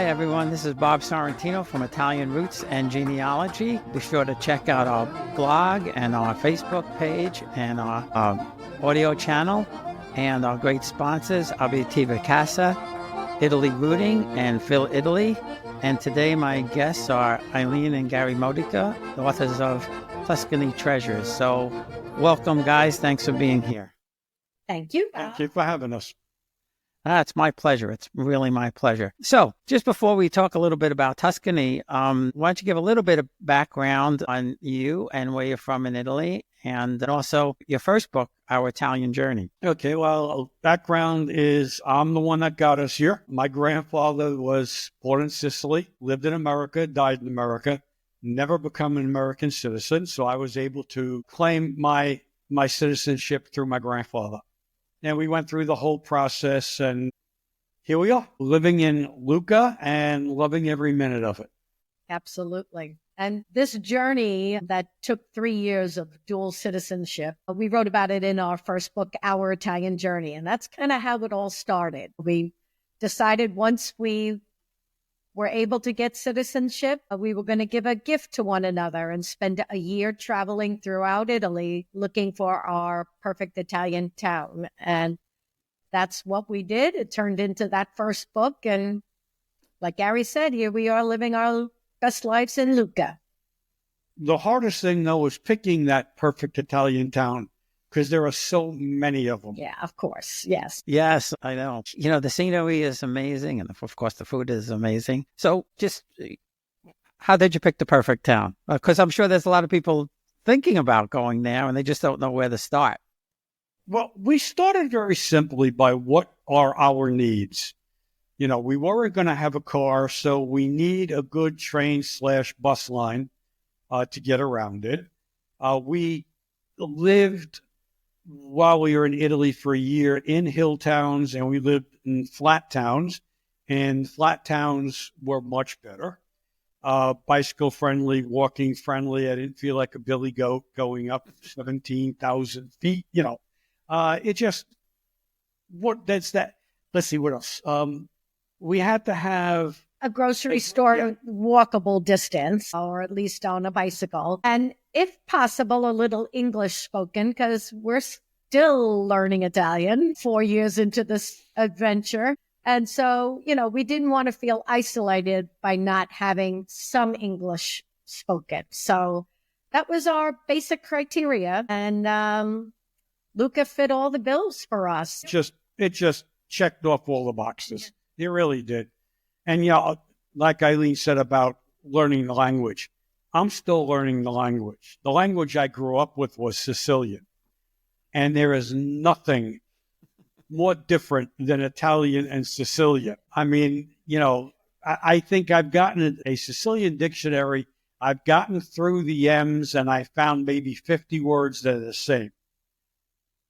Hi, everyone. This is Bob Sorrentino from Italian Roots and Genealogy. Be sure to check out our blog and our Facebook page and our audio channel and our great sponsors, Abitiva Casa, Italy Rooting, and Phil Italy. And today my guests are Ilene and Gary Modica, the authors of Tuscany Treasures. So welcome, guys. Thanks for being here. Thank you. Thank you for having us. It's my pleasure. It's really my pleasure. So just before we talk a little bit about Tuscany, why don't you give a little bit of background on you and where you're from in Italy, and then also your first book, Our Italian Journey. Okay, well, background is I'm the one that got us here. My grandfather was born in Sicily, lived in America, died in America, never become an American citizen. So I was able to claim my citizenship through my grandfather. And we went through the whole process, and here we are, living in Lucca and loving every minute of it. Absolutely. And this journey that took 3 years of dual citizenship, we wrote about it in our first book, Our Italian Journey. And that's kind of how it all started. We decided once we were able to get citizenship, we were going to give a gift to one another and spend a year traveling throughout Italy looking for our perfect Italian town. And that's what we did. It turned into that first book. And like Gary said, here we are living our best lives in Lucca. The hardest thing, though, was picking that perfect Italian town because there are so many of them. Yeah, of course. Yes. Yes, I know. You know, the scenery is amazing. And of course, the food is amazing. So just how did you pick the perfect town? Because I'm sure there's a lot of people thinking about going there and they just don't know where to start. Well, we started very simply by what are our needs. You know, we weren't going to have a car, so we need a good train/bus line to get around it. We lived while we were in Italy for a year in hill towns, and we lived in flat towns, and flat towns were much better. Bicycle friendly, walking friendly. I didn't feel like a billy goat going up 17,000 feet. You know, it just, let's see what else. We had to have a grocery store walkable distance, or at least on a bicycle. And if possible, a little English spoken, because we're still learning Italian 4 years into this adventure. And so, you know, we didn't want to feel isolated by not having some English spoken. So that was our basic criteria. And Lucca fit all the bills for us. It just checked off all the boxes. It really did. And, yeah, like Ilene said about learning the language, I'm still learning the language. The language I grew up with was Sicilian. And there is nothing more different than Italian and Sicilian. I mean, you know, I think I've gotten a Sicilian dictionary. I've gotten through the M's, and I found maybe 50 words that are the same.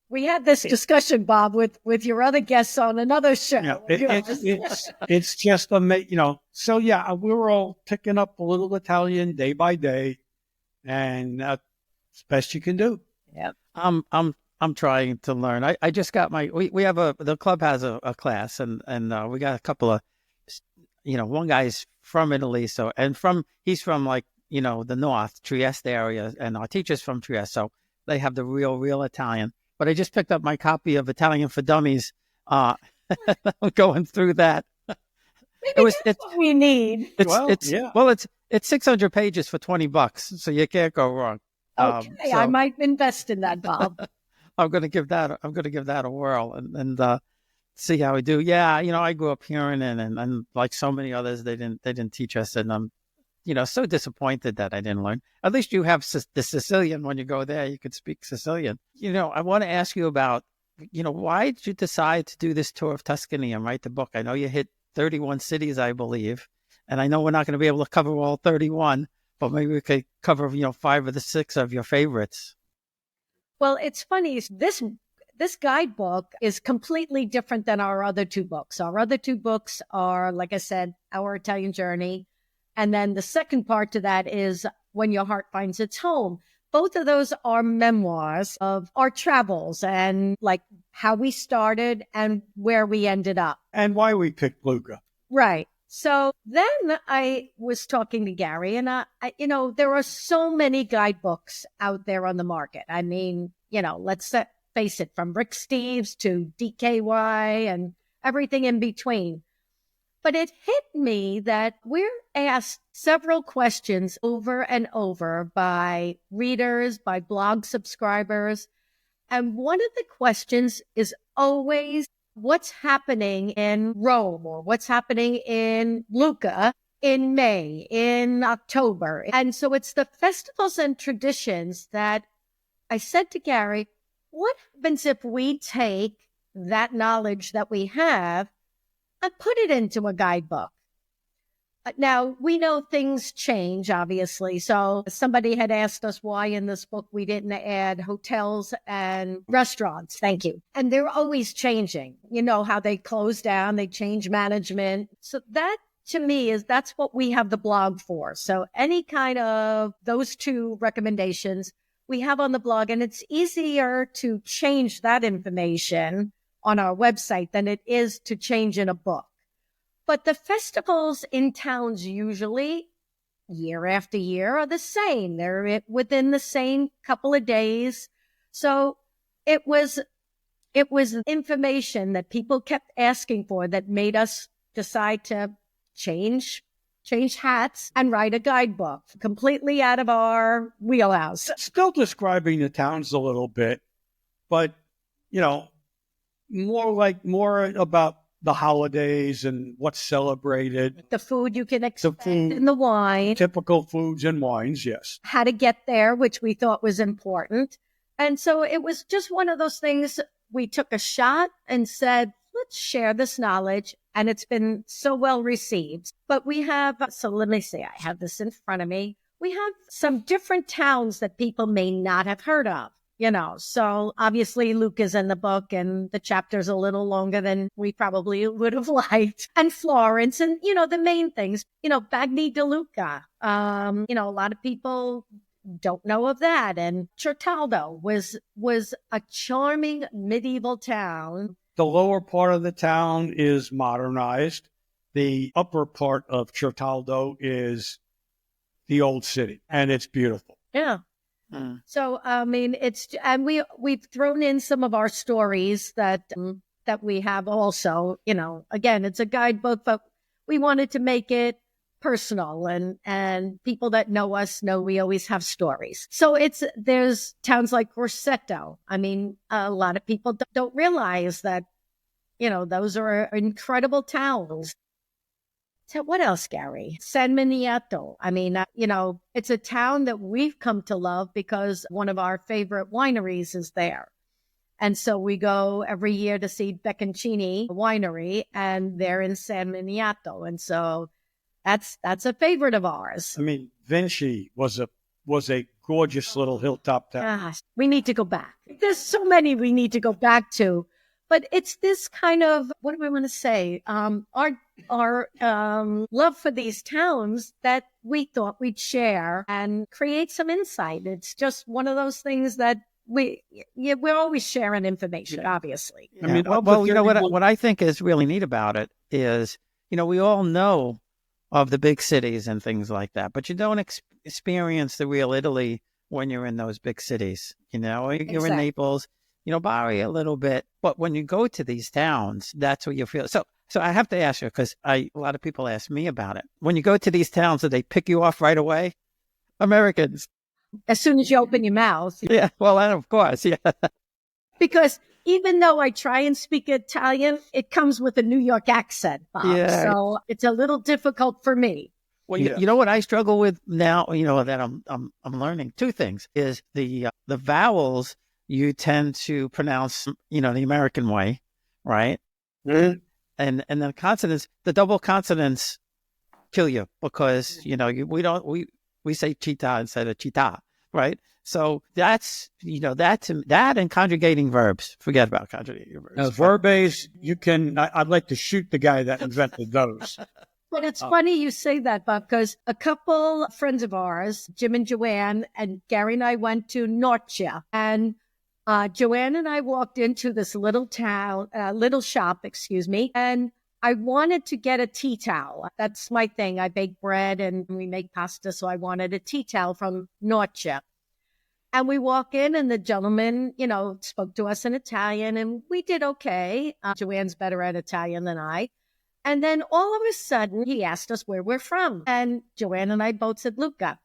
We had this discussion, Bob, with your other guests on another show. Yeah, it's just amazing, you know. So yeah, we were all picking up a little Italian day by day, and that's best you can do. Yeah, I'm trying to learn. I just got we have the club has a class, and we got a couple of, you know, one guy's from Italy, he's from like, you know, the north Trieste area, and our teacher's from Trieste, so they have the real Italian. But I just picked up my copy of Italian for Dummies. I'm going through that. Maybe that's what we need. It's 600 pages for $20, so you can't go wrong. Okay, I might invest in that, Bob. I'm going to give that a whirl and see how we do. Yeah, you know, I grew up hearing it, and like so many others, they didn't teach us, and I'm, you know, so disappointed that I didn't learn. At least you have the Sicilian when you go there. You could speak Sicilian. You know, I want to ask you about, you know, why did you decide to do this tour of Tuscany and write the book? I know you hit 31 cities, I believe, and I know we're not going to be able to cover all 31, but maybe we could cover, you know, 5 or the 6 of your favorites. Well, it's funny. This guidebook is completely different than our other 2 books. Our other 2 books are, like I said, Our Italian Journey. And then the second part to that is When Your Heart Finds Its Home. Both of those are memoirs of our travels and like how we started and where we ended up. And why we picked Lucca. Right. So then I was talking to Gary, and there are so many guidebooks out there on the market. I mean, let's face it, from Rick Steves to DKY and everything in between. But it hit me that we're asked several questions over and over by readers, by blog subscribers. And one of the questions is always, what's happening in Rome, or what's happening in Lucca in May, in October. And so it's the festivals and traditions that I said to Gary, what happens if we take that knowledge that we have and put it into a guidebook? Now, we know things change, obviously. So somebody had asked us why in this book we didn't add hotels and restaurants. Thank you. And they're always changing. You know how they close down, they change management. So that, to me, that's what we have the blog for. So any kind of those two recommendations we have on the blog, and it's easier to change that information on our website than it is to change in a book. But the festivals in towns usually, year after year, are the same. They're within the same couple of days. So it was information that people kept asking for that made us decide to change hats and write a guidebook completely out of our wheelhouse. Still describing the towns a little bit, but, more about the holidays and what's celebrated. The food you can expect and the wine. Typical foods and wines, yes. How to get there, which we thought was important. And so it was just one of those things. We took a shot and said, let's share this knowledge. And it's been so well received. But we have, so let me see, I have this in front of me. We have some different towns that people may not have heard of. So obviously Lucca's in the book, and the chapter's a little longer than we probably would have liked. And Florence, and, the main things, Bagni de Lucca. A lot of people don't know of that. And Certaldo was a charming medieval town. The lower part of the town is modernized. The upper part of Certaldo is the old city, and it's beautiful. Yeah. So, we've thrown in some of our stories that we have also, again, it's a guidebook, but we wanted to make it personal, and people that know us know we always have stories. So there's towns like Grosseto. I mean, a lot of people don't realize that, those are incredible towns. So what else, Gary? San Miniato. I mean, it's a town that we've come to love because one of our favorite wineries is there. And so we go every year to see Becconcini Winery, and they're in San Miniato. And so that's a favorite of ours. I mean, Vinci was a gorgeous little hilltop town. Gosh, we need to go back. There's so many we need to go back to. But it's this kind of, what do I want to say? Our love for these towns that we thought we'd share and create some insight. It's just one of those things that we're always sharing information, obviously. Yeah. I mean, what I think is really neat about it is, we all know of the big cities and things like that, but you don't experience the real Italy when you're in those big cities. You're in Naples. Bari a little bit, but when you go to these towns, that's what you feel. So I have to ask you, because a lot of people ask me about it. When you go to these towns, do they pick you off right away? Americans. As soon as you open your mouth. Yeah, well, of course, yeah. Because even though I try and speak Italian, it comes with a New York accent, Bob. Yeah. So it's a little difficult for me. Well, you know what I struggle with now, that I'm learning? Two things is the vowels you tend to pronounce, the American way, right? Mm-hmm. And the consonants, the double consonants kill you because, we say cheetah instead of cheetah, right? So that's, that and conjugating verbs. Forget about conjugating verbs. Now, verbs, I'd like to shoot the guy that invented those. But it's funny you say that, Bob, because a couple friends of ours, Jim and Joanne, and Gary and I went to Norcia, and Joanne and I walked into this little shop, and I wanted to get a tea towel. That's my thing. I bake bread and we make pasta. So I wanted a tea towel from Norcia. And we walk in and the gentleman, spoke to us in Italian and we did okay. Joanne's better at Italian than I. And then all of a sudden he asked us where we're from. And Joanne and I both said Lucca.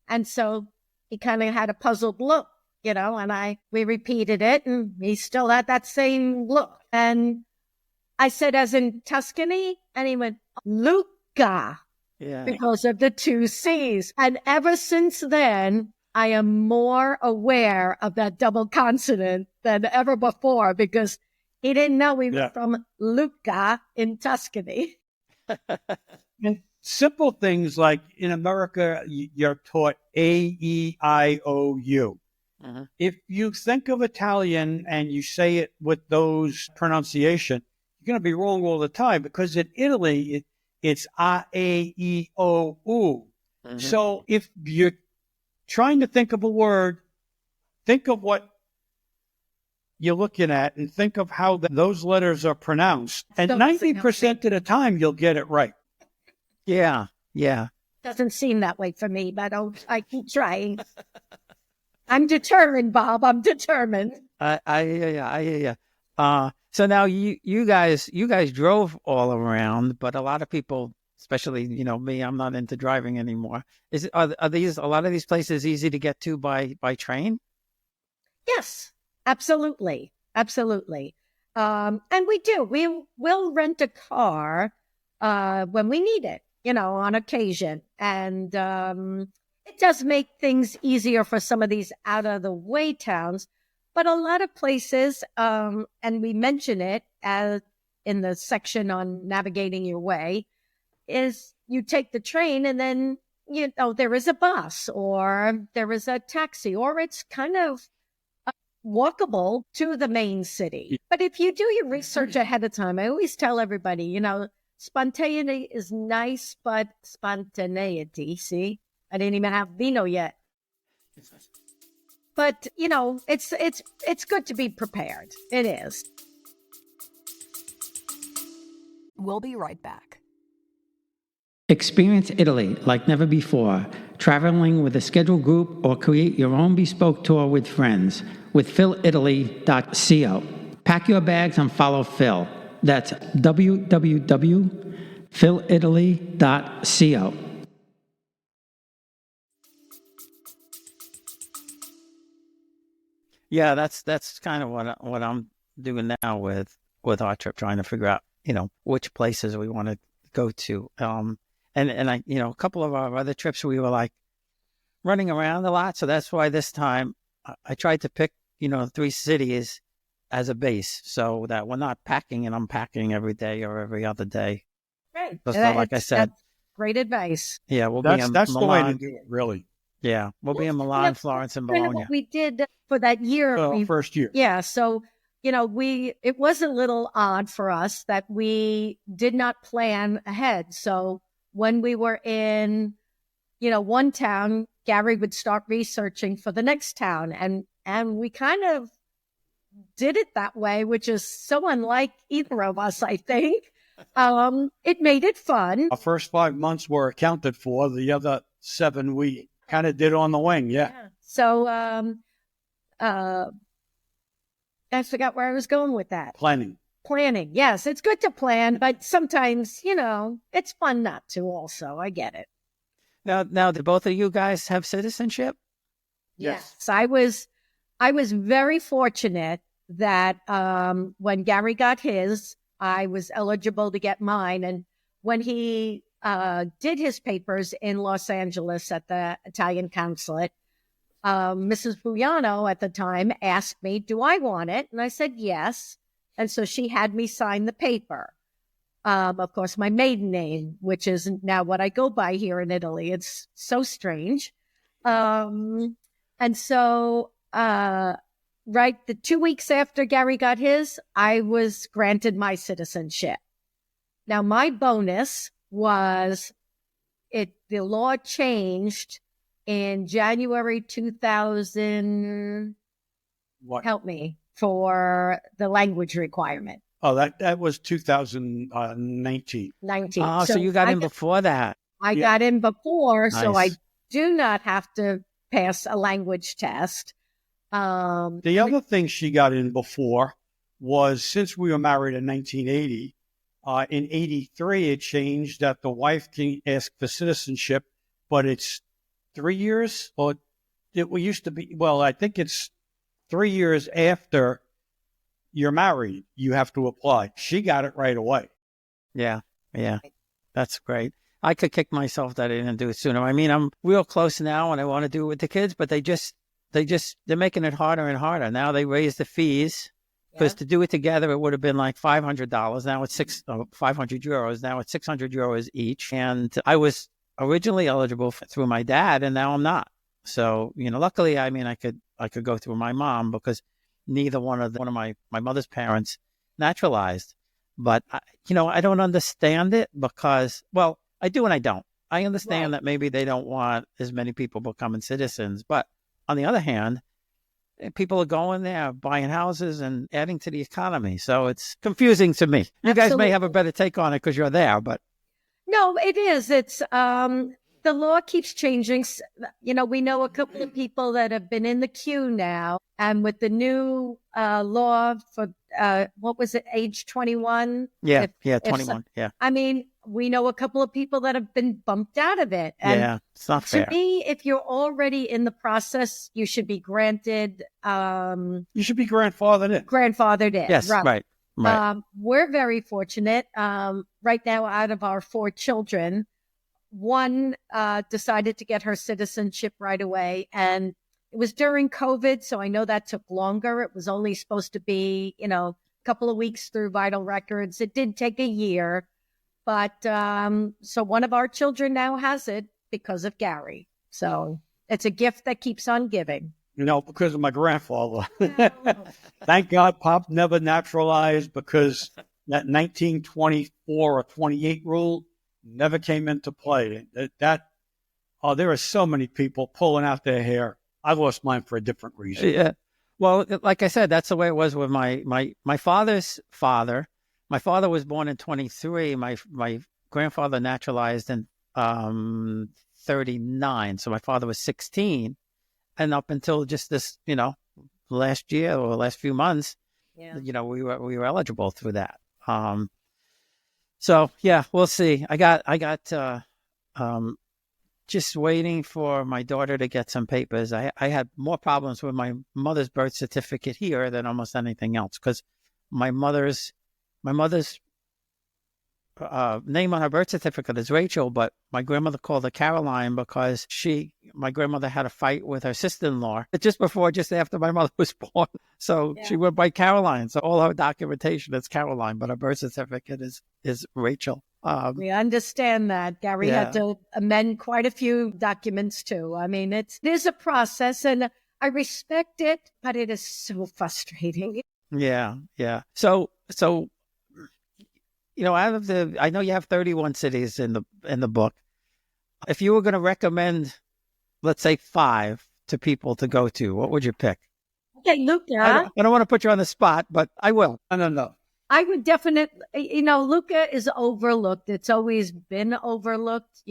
And so he kind of had a puzzled look, and we repeated it and he still had that same look. And I said, as in Tuscany? And he went, Lucca, because of the two C's. And ever since then, I am more aware of that double consonant than ever before because he didn't know we were from Lucca in Tuscany. And simple things like in America, you're taught A-E-I-O-U. Uh-huh. If you think of Italian and you say it with those pronunciation, you're going to be wrong all the time because in Italy, it's A-E-O-U. Mm-hmm. So if you're trying to think of a word, think of what you're looking at and think of how those letters are pronounced. And 90% of the time, you'll get it right. Yeah. Doesn't seem that way for me, but I keep trying. I'm determined, Bob. I'm determined. Yeah. So now you guys drove all around, but a lot of people, especially me, I'm not into driving anymore. Are these a lot of these places easy to get to by train? Yes, absolutely. And we do. We'll rent a car when we need it, on occasion, and it does make things easier for some of these out of the way towns. But a lot of places, and we mention it in the section on navigating your way, is you take the train and then, there is a bus or there is a taxi or it's kind of walkable to the main city. But if you do your research ahead of time, I always tell everybody, spontaneity is nice, but spontaneity, see, I didn't even have vino yet. But, it's good to be prepared. It is. We'll be right back. Experience Italy like never before, traveling with a scheduled group or create your own bespoke tour with friends with philitaly.co. Pack your bags and follow Phil. That's www.philitaly.co. Yeah, that's kind of what I'm doing now with our trip, trying to figure out, which places we want to go to. And I, a couple of our other trips, we were like running around a lot. So that's why this time I tried to pick, 3 cities as a base so that we're not packing and unpacking every day or every other day. Right. So like I said, that's great advice. Yeah, that's Milan. The way to do it, really. Yeah, we'll be in Milan, Florence, and Bologna. What we did for that year. First year. Yeah, so, it was a little odd for us that we did not plan ahead. So when we were in, one town, Gary would start researching for the next town. And we kind of did it that way, which is so unlike either of us, I think. It made it fun. Our first 5 months were accounted for. The other 7 we kind of did on the wing. Yeah. So, I forgot where I was going with that. Planning. Yes, it's good to plan, but sometimes, it's fun not to also. I get it. Now, do both of you guys have citizenship? Yes. I was very fortunate that when Gary got his, I was eligible to get mine. And when he did his papers in Los Angeles at the Italian consulate, Mrs. Buyano at the time asked me, do I want it? And I said, yes. And so she had me sign the paper. Of course, my maiden name, which is now what I go by here in Italy. It's so strange. And so, the 2 weeks after Gary got his, I was granted my citizenship. Now, my bonus was the law changed in January 2000. What? Help me, for the language requirement. Oh, that was 2019. 19. Oh, so you got in before that. I Yeah. got in before, so I Nice. do not have to pass a language test. The other thing she got in before was, since we were married in 1980, in 83, it changed that the wife can ask for citizenship, but it's 3 years, or it used to be, well, I think it's 3 years after you're married, you have to apply. She got it right away. Yeah. Yeah. That's great. I could kick myself that I didn't do it sooner. I mean, I'm real close now and I want to do it with the kids, but they're making it harder and harder. Now they raise the fees, because to do it together, it would have been like $500. Now it's 500 euros. Now it's 600 euros each. And I was originally eligible through my dad, and now I'm not. So, luckily, I mean, I could go through my mom, because neither one of my mother's parents naturalized. But, I don't understand it, because, well, I do and I don't. I understand that maybe they don't want as many people becoming citizens. But on the other hand, people are going there, buying houses and adding to the economy. So it's confusing to me. You guys may have a better take on it because you're there, but. No, it is. It's the law keeps changing. We know a couple of people that have been in the queue now, and with the new law for what was it, age 21? Yeah, 21. Yeah. I mean, we know a couple of people that have been bumped out of it. And yeah, it's not fair. To me, if you're already in the process, you should be granted. You should be grandfathered in. Grandfathered in. Yes, right. We're very fortunate. Right now, out of our 4 children, one decided to get her citizenship right away. And it was during COVID, so I know that took longer. It was only supposed to be, a couple of weeks through vital records. It did take a year. But so one of our children now has it because of Gary. So it's a gift that keeps on giving. Because of my grandfather. Thank God Pop never naturalized, because that 1924 or 28 rule never came into play. There are so many people pulling out their hair. I lost mine for a different reason. Yeah. Well, like I said, that's the way it was with my father's father. My father was born in 23. My grandfather naturalized in 39. So my father was 16. And up until just this, last year or last few months, we were eligible through that. So yeah, we'll see. I got just waiting for my daughter to get some papers. I had more problems with my mother's birth certificate here than almost anything else, because my mother's name on her birth certificate is Rachel, but my grandmother called her Caroline because my grandmother had a fight with her sister-in-law just after my mother was born. So she went by Caroline. So all her documentation is Caroline, but her birth certificate is Rachel. We understand that. Gary had to amend quite a few documents too. I mean, there's a process, and I respect it, but it is so frustrating. Yeah. So out of I know you have 31 cities in the book. If you were going to recommend, let's say 5 to people to go to, what would you pick? Okay, Lucca. I don't want to put you on the spot, but I will. No. I would definitely, Lucca is overlooked. It's always been overlooked.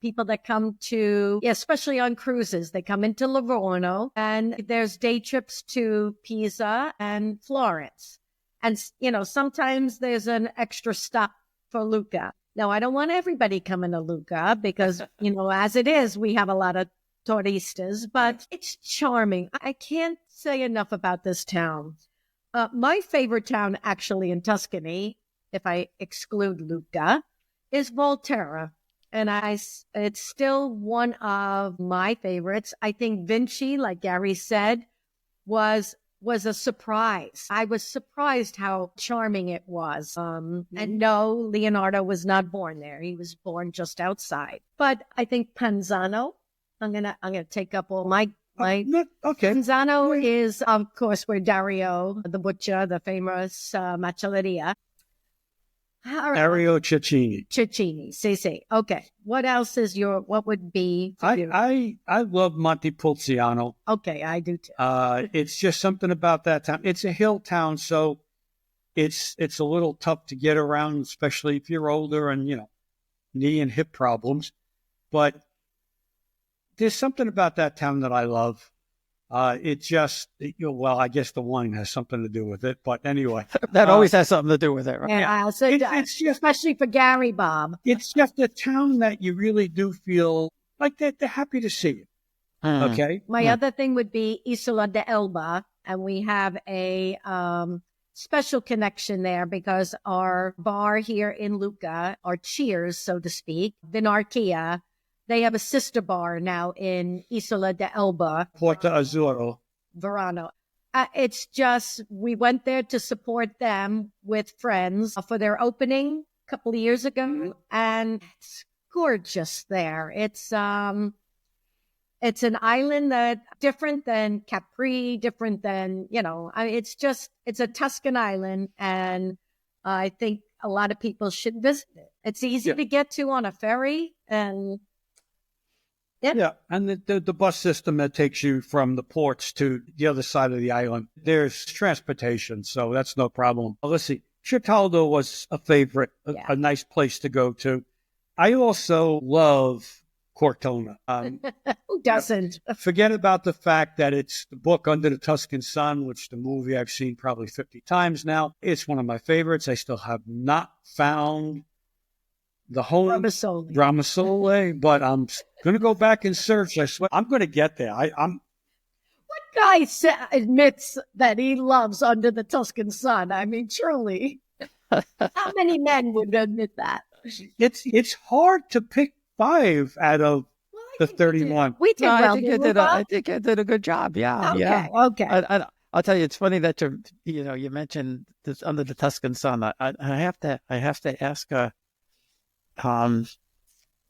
People that come to, especially on cruises, they come into Livorno, and there's day trips to Pisa and Florence. And, sometimes there's an extra stop for Lucca. Now, I don't want everybody coming to Lucca because, as it is, we have a lot of touristas, but it's charming. I can't say enough about this town. My favorite town, actually, in Tuscany, if I exclude Lucca, is Volterra. And it's still one of my favorites. I think Vinci, like Gary said, was a surprise. I was surprised how charming it was. And no, Leonardo was not born there. He was born just outside. But I think Panzano, I'm gonna take up all my okay. Panzano is, of course, where Dario, the butcher, the famous macelleria. Dario Cecchini. Cecchini. Okay. What else what would be? I love Montepulciano. Okay, I do too. It's just something about that town. It's a hill town, so it's a little tough to get around, especially if you're older and, knee and hip problems. But there's something about that town that I love. It just, well, I guess the wine has something to do with it. But anyway. That always has something to do with it, right? Yeah, so It's just, especially for Gary, Bob. it's just a town that you really do feel like they're happy to see you. Okay. My other thing would be Isola de Elba, and we have a special connection there because our bar here in Lucca, our Cheers, so to speak, Vinarchia, they have a sister bar now in Isola de Elba. Porta Azzurro. Verano. It's just, we went there to support them with friends for their opening a couple of years ago, and it's gorgeous there. It's an island that different than Capri, different than, it's a Tuscan island, and I think a lot of people should visit it. It's easy to get to on a ferry, and yeah, and the bus system that takes you from the ports to the other side of the island, there's transportation, so that's no problem. Let's see, Chitaldo was a favorite, a nice place to go to. I also love Cortona. Who doesn't? Forget about the fact that it's the book Under the Tuscan Sun, which the movie I've seen probably 50 times now. It's one of my favorites. I still have not found the home Ramasole, but I'm going to go back and search. I swear, I'm going to get there. I'm. What guy admits that he loves Under the Tuscan Sun? I mean, truly, how many men would admit that? It's hard to pick 5 out of the 31. We did well. I think I did a good job. Yeah. Okay. I'll tell you, it's funny that you mentioned this Under the Tuscan Sun. I have to ask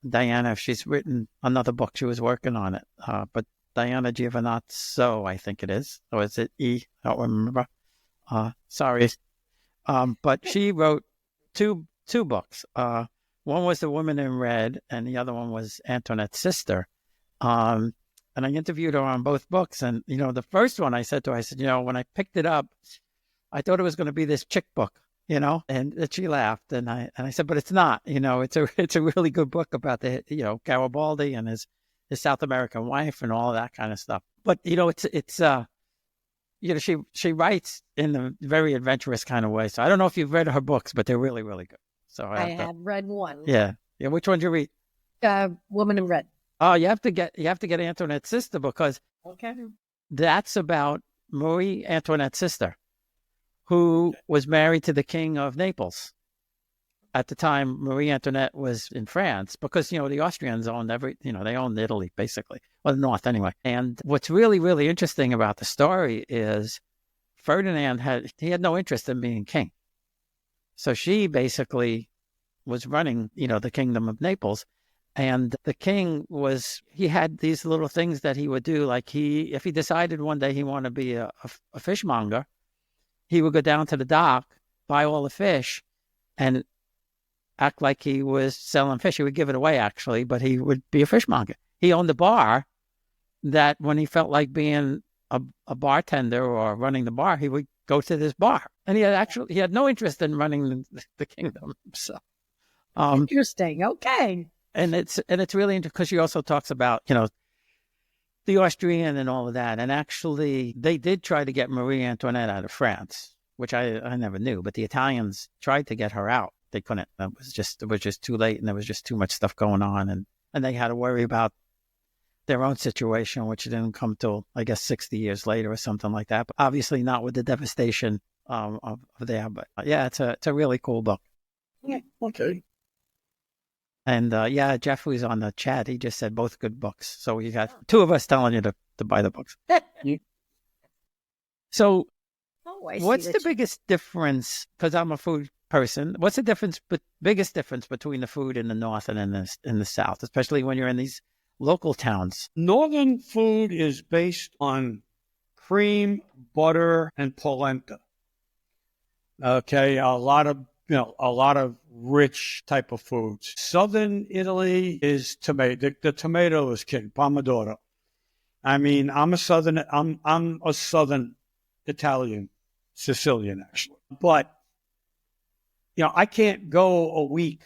Diana if she's written another book. She was working on it, but Diana Giovinazzo, I think it is, or is it E? I don't remember. Sorry, but she wrote two books. One was The Woman in Red, and the other one was Antoinette's Sister. And I interviewed her on both books. And, the first one I said to her, when I picked it up, I thought it was going to be this chick book, and she laughed. And I said, but it's not, it's a really good book about the, Garibaldi and his South American wife and all of that kind of stuff. But, she writes in a very adventurous kind of way. So I don't know if you've read her books, but they're really, really good. So I have read one. Yeah. Which one did you read? Woman in Red. Oh, you have to get Antoinette's Sister, because that's about Marie Antoinette's sister, who was married to the King of Naples. At the time, Marie Antoinette was in France, because the Austrians owned they owned Italy basically, well, the North anyway. And what's really, really interesting about the story is Ferdinand had no interest in being king. So she basically was running, the Kingdom of Naples. And the king he had these little things that he would do. Like if he decided one day he wanted to be a fishmonger, he would go down to the dock, buy all the fish, and act like he was selling fish. He would give it away, actually, but he would be a fishmonger. He owned a bar that when he felt like being a bartender or running the bar, he would go to this bar. And he had no interest in running the kingdom. So interesting. Okay. And it's really interesting because she also talks about, the Austrian and all of that. And actually, they did try to get Marie Antoinette out of France, which I never knew. But the Italians tried to get her out. They couldn't. It was just too late, and there was just too much stuff going on. And they had to worry about their own situation, which didn't come till, I guess, 60 years later or something like that. But obviously not with the devastation of there. But yeah, it's a really cool book. Yeah, okay. And Jeff, who's on the chat, he just said both good books. So we got 2 of us telling you to buy the books. So what's the biggest difference? Because I'm a food person. What's the biggest difference between the food in the North and in the South, especially when you're in these local towns? Northern food is based on cream, butter, and polenta. Okay, a lot of rich type of foods. Southern Italy is tomato. The tomato is king, pomodoro. I mean, I'm a southern Italian, Sicilian actually. But I can't go a week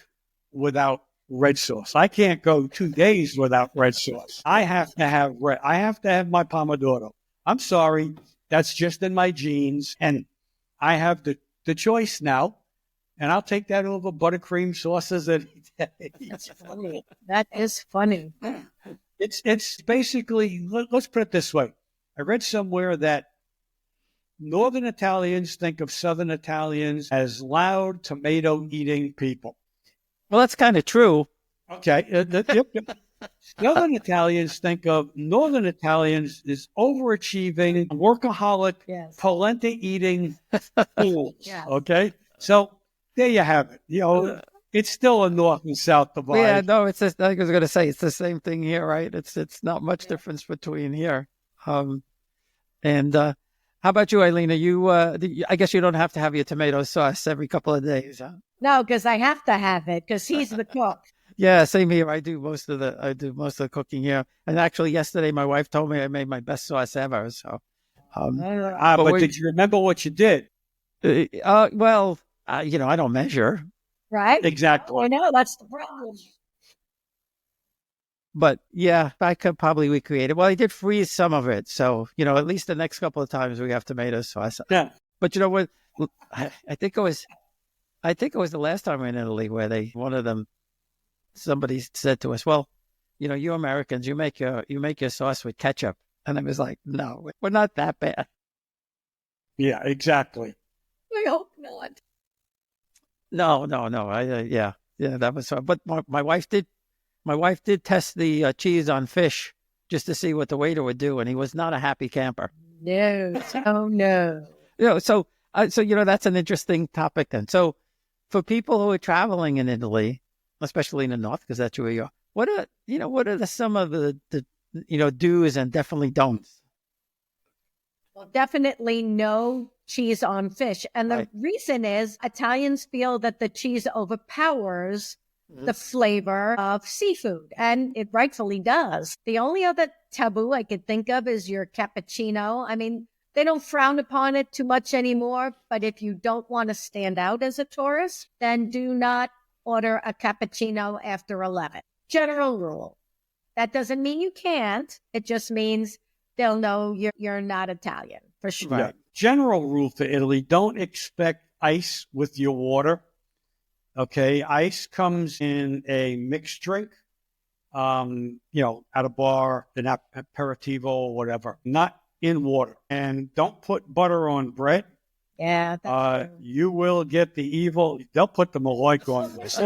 without red sauce. I can't go 2 days without red sauce. I have to have red. I have to have my pomodoro. I'm sorry. That's just in my genes. And I have the choice now. And I'll take that over buttercream sauces any day. That's funny. That is funny. It's basically, let's put it this way. I read somewhere that Northern Italians think of Southern Italians as loud, tomato-eating people. Well, that's kind of true. Okay. Yep. Southern Italians think of Northern Italians as overachieving, workaholic, Yes. polenta-eating fools. Yes. Okay? So there you have it. It's still a North and South divide. Yeah, no, it's just, I was going to say, it's the same thing here, right? It's not much difference between here. And how about you, Eileen? I guess you don't have to have your tomato sauce every couple of days, huh? No, because I have to have it because he's the cook. Yeah, same here. I do most of the cooking here. And actually, yesterday my wife told me I made my best sauce ever. So, but did you remember what you did? Well, I don't measure. Right? Exactly. I know, that's the problem. But yeah, I could probably recreate it. Well, I did freeze some of it, so at least the next couple of times we have tomato sauce. Yeah. But you know what? I think it was the last time we were in Italy where somebody said to us, "Well, you Americans, you make your sauce with ketchup," and I was like, "No, we're not that bad." Yeah, exactly. I hope not. No. Yeah, that was fun. But my wife did test the cheese on fish just to see what the waiter would do, and he was not a happy camper. No. Oh, no. So that's an interesting topic then. So for people who are traveling in Italy, especially in the north, because that's where you are, what are some of the do's and definitely don'ts? Well, definitely no cheese on fish. And the Right. reason is Italians feel that the cheese overpowers the flavor of seafood, and it rightfully does. The only other taboo I could think of is your cappuccino. I mean, they don't frown upon it too much anymore, but if you don't want to stand out as a tourist, then do not order a cappuccino after 11. General rule. That doesn't mean you can't. It just means they'll know you're not Italian, for sure. Yeah. General rule for Italy, don't expect ice with your water. Okay, ice comes in a mixed drink, at a bar, an aperitivo or whatever, not in water. And don't put butter on bread. Yeah. That's you will get the evil. They'll put the Maloika on this.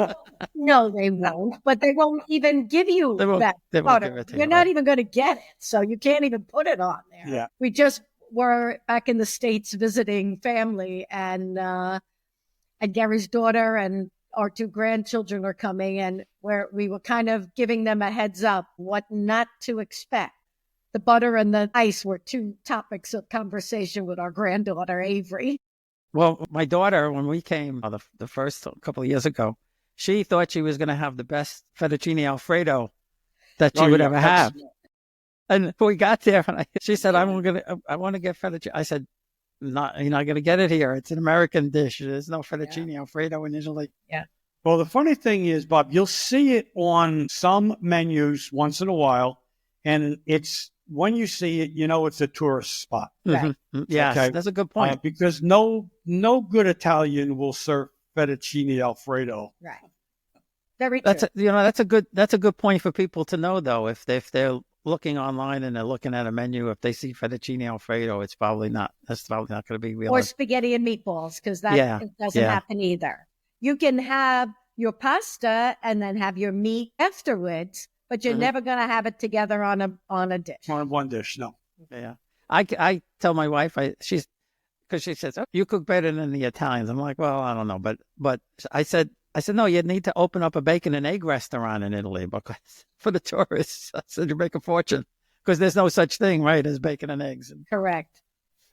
No, they won't. But they won't even give you They won't that give butter. it to you, You're not right. even going to get it, so you can't even put it on there. Yeah. We just were back in the States visiting family, and Gary's daughter and our 2 grandchildren were coming, and we were kind of giving them a heads up what not to expect. The butter and the ice were 2 topics of conversation with our granddaughter, Avery. Well, my daughter, when we came the first couple of years ago, she thought she was going to have the best fettuccine Alfredo that she would ever have. And we got there, and she said, I want to get fettuccine. I said, you're not going to get it here. It's an American dish. There's no fettuccine Alfredo in Italy. Yeah. Well, the funny thing is, Bob, you'll see it on some menus once in a while, and when you see it, it's a tourist spot. Right. Mm-hmm. Yes, Okay. That's a good point. Because no good Italian will serve fettuccine Alfredo. Right. Very true. That's a good point for people to know, though. If they're looking online and they're looking at a menu, if they see fettuccine Alfredo, that's probably not going to be real. Or spaghetti and meatballs, because that doesn't happen either. You can have your pasta and then have your meat afterwards, but you're never going to have it together on a dish. On one dish, no. Yeah. I tell my wife, because she says, "Oh, you cook better than the Italians." I'm like, well, I don't know, but I said, no, you need to open up a bacon and egg restaurant in Italy because for the tourists, I said, you make a fortune because there's no such thing, right, as bacon and eggs. Correct.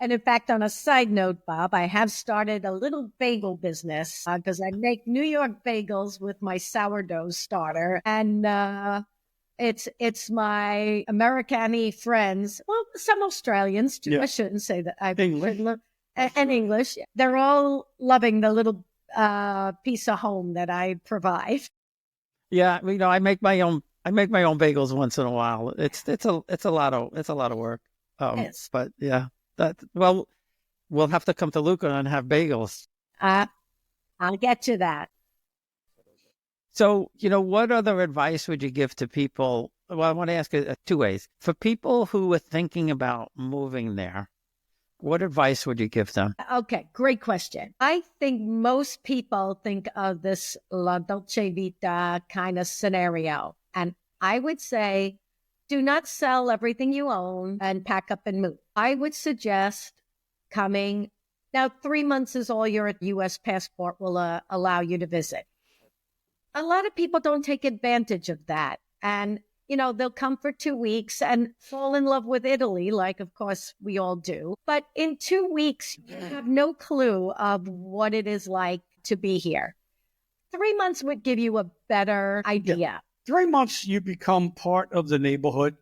And in fact, on a side note, Bob, I have started a little bagel business because I make New York bagels with my sourdough starter. And it's my Americani friends, well, some Australians too. Yeah. I shouldn't say that. English. And English. They're all loving the little piece of home that I provide. Yeah, I make my own. I make my own bagels once in a while. It's a lot of work. Yes. But yeah, we'll have to come to Lucca and have bagels. I'll get to that. So, what other advice would you give to people? Well, I want to ask it two ways. For people who are thinking about moving there, what advice would you give them? Okay, great question. I think most people think of this La Dolce Vita kind of scenario. And I would say, do not sell everything you own and pack up and move. I would suggest coming. Now, 3 months is all your U.S. passport will allow you to visit. A lot of people don't take advantage of that. And, they'll come for 2 weeks and fall in love with Italy, like, of course, we all do. But in 2 weeks, you have no clue of what it is like to be here. 3 months would give you a better idea. Yeah. 3 months, you become part of the neighborhood.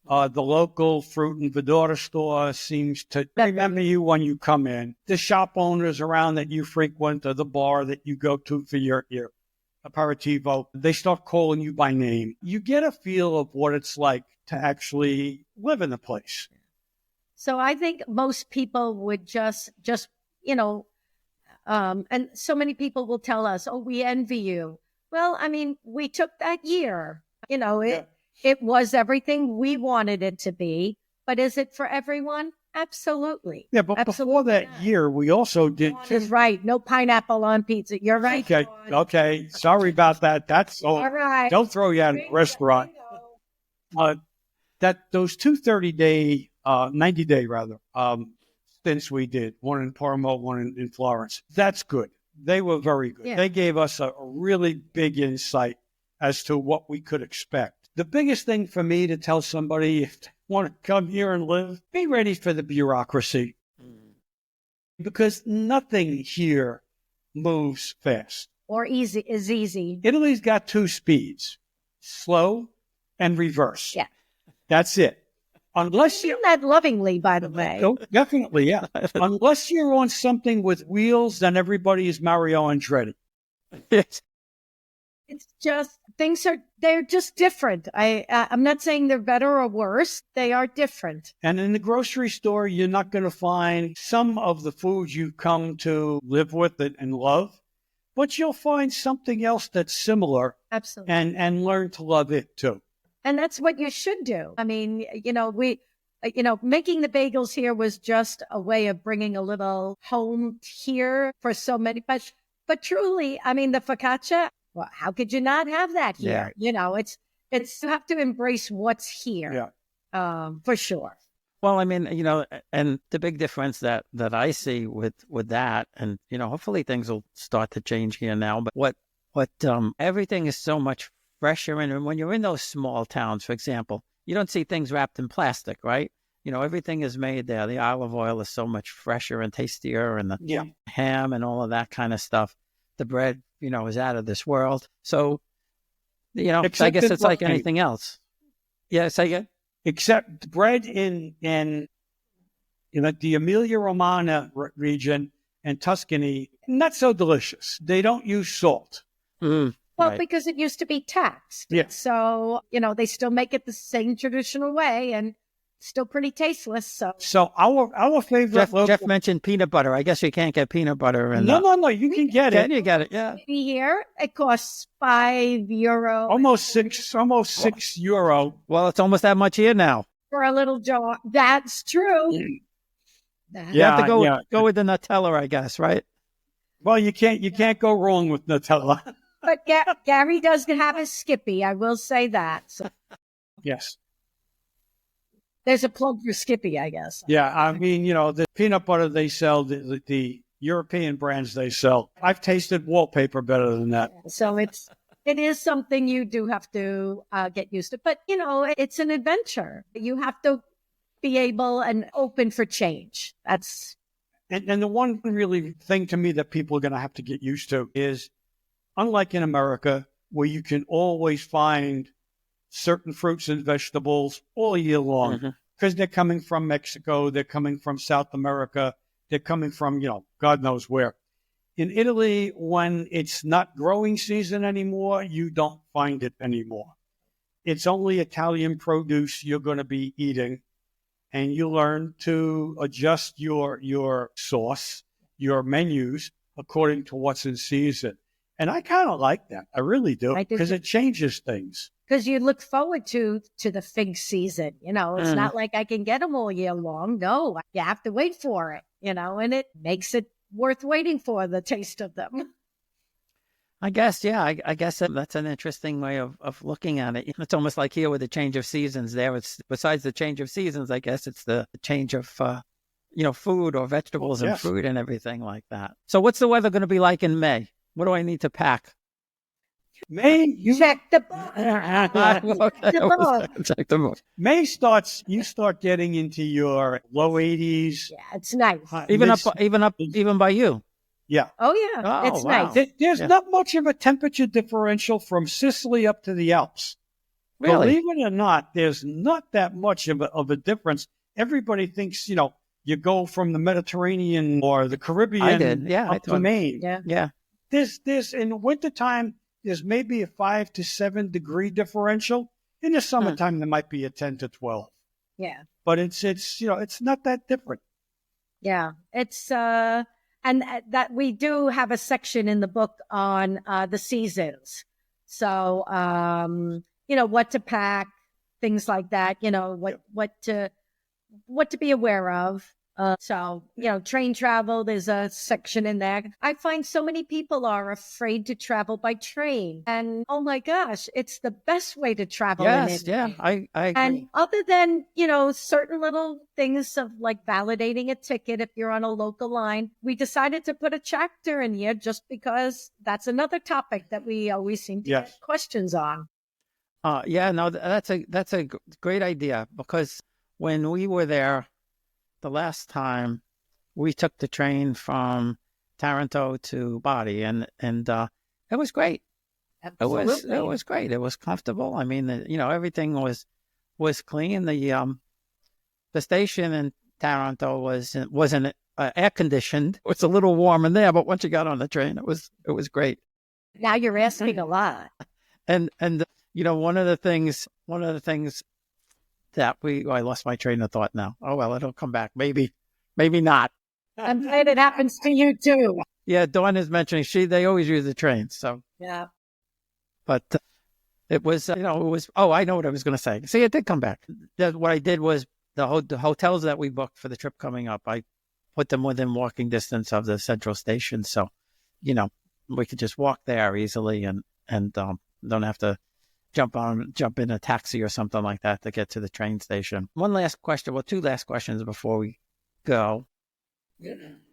The local fruit and verdura store seems to remember you when you come in. The shop owners around that you frequent or the bar that you go to for your aperitivo, they start calling you by name. You get a feel of what it's like to actually live in the place. So I think most people would just and so many people will tell us, oh, we envy you. Well, I mean, we took that year. It was everything we wanted it to be. But is it for everyone? Absolutely. Yeah, but before that year, we also did. Is right. No pineapple on pizza. You're right. Okay. Sorry about that. That's all right. Don't throw you out of the restaurant. Those 230-day, 90-day rather, stints we did, one in Parma, one in Florence. That's good. They were very good. Yeah. They gave us a really big insight as to what we could expect. The biggest thing for me to tell somebody if they want to come here and live, be ready for the bureaucracy. Because nothing here moves fast. Or easy. Italy's got 2 speeds, slow and reverse. Yeah. That's it. Unless you that lovingly, by the way. Oh, definitely, yeah. Unless you're on something with wheels, then everybody is Mario Andretti. It's just they're just different. I'm not saying they're better or worse. They are different. And in the grocery store, you're not going to find some of the foods you've come to live with and love, but you'll find something else that's similar. Absolutely. And learn to love it too. And that's what you should do. I mean, making the bagels here was just a way of bringing a little home here for so many. But truly, I mean, the focaccia. Well, how could you not have that here? Yeah. It's you have to embrace what's here. Yeah. For sure. Well, I mean, and the big difference that I see with that, and hopefully things will start to change here now. But what everything is so much fresher, and when you're in those small towns, for example, you don't see things wrapped in plastic, right? Everything is made there. The olive oil is so much fresher and tastier, and the ham and all of that kind of stuff. The bread, is out of this world. So, I guess it's like anything else. Yeah, say again. Except bread in the Emilia-Romagna region and Tuscany, not so delicious. They don't use salt. Well, right. Because it used to be taxed. Yeah. So, they still make it the same traditional way and still pretty tasteless. So our favorite Jeff mentioned peanut butter. I guess you can't get peanut butter. No. You can get it. You get it. Yeah. Here it costs €5. Almost €6. Well, it's almost that much here now for a little jar. That's true. You have to go with the Nutella, I guess, right? Well, you can't go wrong with Nutella. But Gary does have a Skippy. I will say that. So. Yes. There's a plug for Skippy, I guess. Yeah, I mean, the peanut butter they sell, the European brands they sell, I've tasted wallpaper better than that. So it is something you do have to get used to. But, it's an adventure. You have to be able and open for change. That's... And the one really thing to me that people are going to have to get used to is, unlike in America, where you can always find certain fruits and vegetables all year long, because they're coming from Mexico, they're coming from South America, they're coming from, God knows where. In Italy, when it's not growing season anymore, you don't find it anymore. It's only Italian produce you're going to be eating, and you learn to adjust your sauce, your menus according to what's in season. And I kind of like that. I really do, I do because too. it changes things. Because you look forward to the fig season. It's not like I can get them all year long. No, you have to wait for it, and it makes it worth waiting for, the taste of them. I guess, yeah. I guess that's an interesting way of looking at it. It's almost like here with the change of seasons. There, it's besides the change of seasons. I guess it's the change of food or vegetables and Yes. fruit and everything like that. So, what's the weather going to be like in May? What do I need to pack? May, you Check the book. Okay, check the book. May starts. You start getting into your low 80s. Yeah, it's nice. Even by you. Yeah. Oh, yeah. Oh, It's wow. nice. There's Yeah. not much of a temperature differential from Sicily up to the Alps. Really? Believe it or not, there's not that much of a difference. Everybody thinks, you go from the Mediterranean or the Caribbean I did. Yeah, I up to thought- Maine. Yeah. Yeah. There's in wintertime, there's maybe a 5 to 7 degree differential. In the summertime, there might be a 10 to 12. Yeah. But it's not that different. Yeah. It's, and that we do have a section in the book on the seasons. So, what to pack, things like that, what to be aware of. Train travel, there's a section in there. I find so many people are afraid to travel by train. And oh my gosh, it's the best way to travel in Yes. Italy. Yeah. I agree. And other than, certain little things of like validating a ticket if you're on a local line, we decided to put a chapter in here just because that's another topic that we always seem to Yes. get questions on. Yeah, no, that's a great idea, because when we were there the last time, we took the train from Taranto to Bari, and it was great. It was great. It was comfortable. I mean, everything was clean. The station in Taranto wasn't air conditioned. It was a little warm in there, but once you got on the train, it was great. Now you're asking a lot. And one of the things that I lost my train of thought now. Oh well, it'll come back. Maybe not. I'm glad it happens to you too. Yeah, Dawn is mentioning they always use the train. So, Yeah. but it was it was. Oh, I know what I was going to say. See, it did come back. What I did was the hotels that we booked for the trip coming up, I put them within walking distance of the central station, so we could just walk there easily and don't have to jump in a taxi or something like that to get to the train station. One last question. Well, two last questions before we go.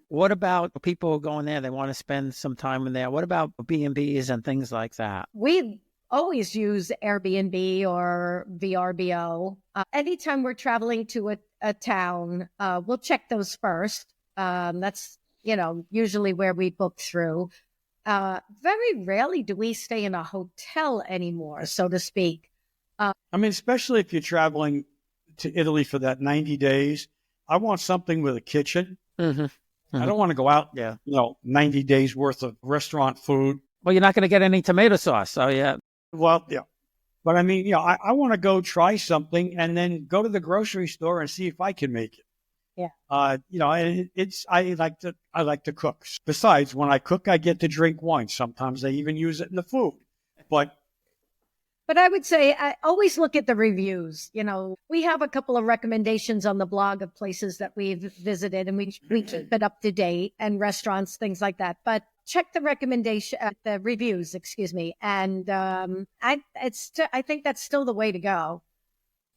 What about people going there? They want to spend some time in there. What about B&Bs and things like that? We always use Airbnb or VRBO. Anytime we're traveling to a town, we'll check those first. That's, usually where we book through. Very rarely do we stay in a hotel anymore, so to speak. I mean, especially if you're traveling to Italy for that 90 days, I want something with a kitchen. Mm-hmm. I don't want to go out, Yeah. 90 days worth of restaurant food. Well, you're not going to get any tomato sauce, so yeah. Well, yeah. But I mean, I want to go try something and then go to the grocery store and see if I can make it. Yeah. I like to cook. Besides, when I cook, I get to drink wine. Sometimes I even use it in the food. But I would say I always look at the reviews. We have a couple of recommendations on the blog of places that we've visited, and we keep it up to date, and restaurants, things like that. But check the the reviews, excuse me. And I think that's still the way to go.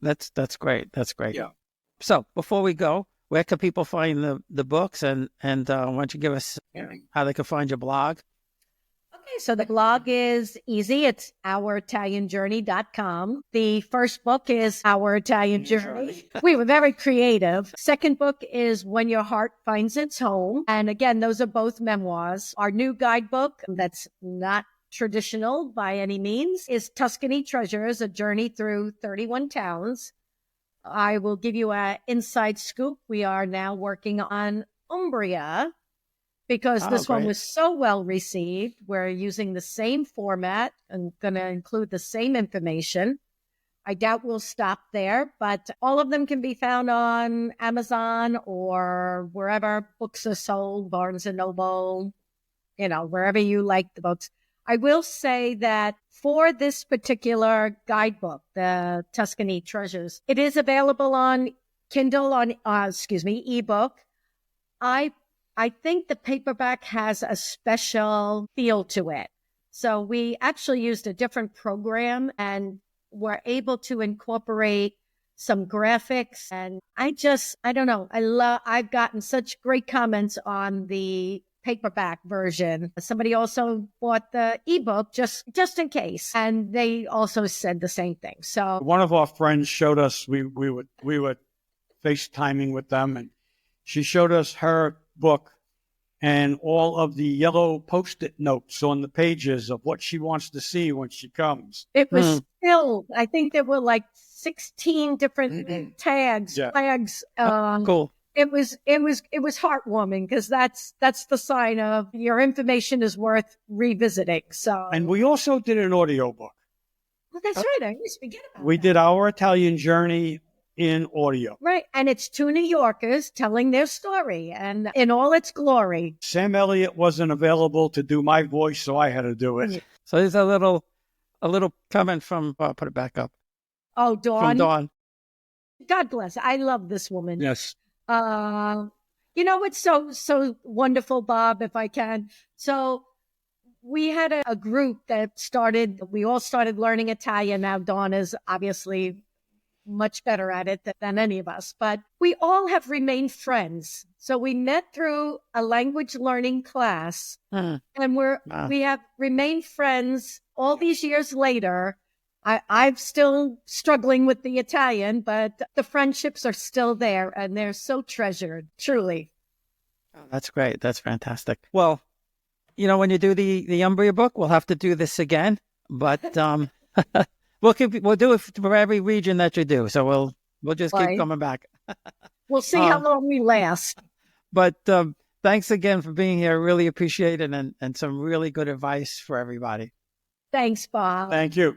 That's great. That's great. Yeah. So before we go, where can people find the books, and why don't you give us how they can find your blog? Okay, so the blog is easy. It's ouritalianjourney.com. The first book is Our Italian Journey. We were very creative. Second book is When Your Heart Finds Its Home. And again, those are both memoirs. Our new guidebook, that's not traditional by any means, is Tuscany Treasures, a journey through 31 towns. I will give you an inside scoop. We are now working on Umbria, because this one great. was so well received. We're using the same format and going to include the same information. I doubt we'll stop there, but all of them can be found on Amazon or wherever books are sold, Barnes and Noble, wherever you like the books. I will say that for this particular guidebook, the Tuscany Treasures, it is available on Kindle, ebook. I think the paperback has a special feel to it. So we actually used a different program and were able to incorporate some graphics. And I don't know. I've gotten such great comments on the paperback version. Somebody also bought the ebook just in case. And they also said the same thing. So one of our friends showed us, we were FaceTiming with them, and she showed us her book and all of the yellow Post-it notes on the pages of what she wants to see when she comes. it was filled. I think there were like 16 different tags, flags. Cool. It was heartwarming because that's the sign of your information is worth revisiting. So, And we also did an audiobook. well, that's right. I always forget about We that. did our Italian journey in audio. Right, and it's two New Yorkers telling their story and in all its glory. Sam Elliott wasn't available to do my voice, so I had to do it. So there's a little comment from, I'll put it back up, Oh, from Dawn. Dawn. God bless. I love this woman. Yes. It's so wonderful, Bob, if I can. So we had a group that we all started learning Italian. Now Dawn is obviously much better at it than any of us, but we all have remained friends. So we met through a language learning class and we have remained friends all these years later. I'm still struggling with the Italian, but the friendships are still there and they're so treasured, truly. Oh, that's great. That's fantastic. Well, when you do the Umbria book, we'll have to do this again, but we'll do it for every region that you do. So we'll just keep coming back. We'll see how long we last. But thanks again for being here. Really appreciate it, and some really good advice for everybody. Thanks, Bob. Thank you.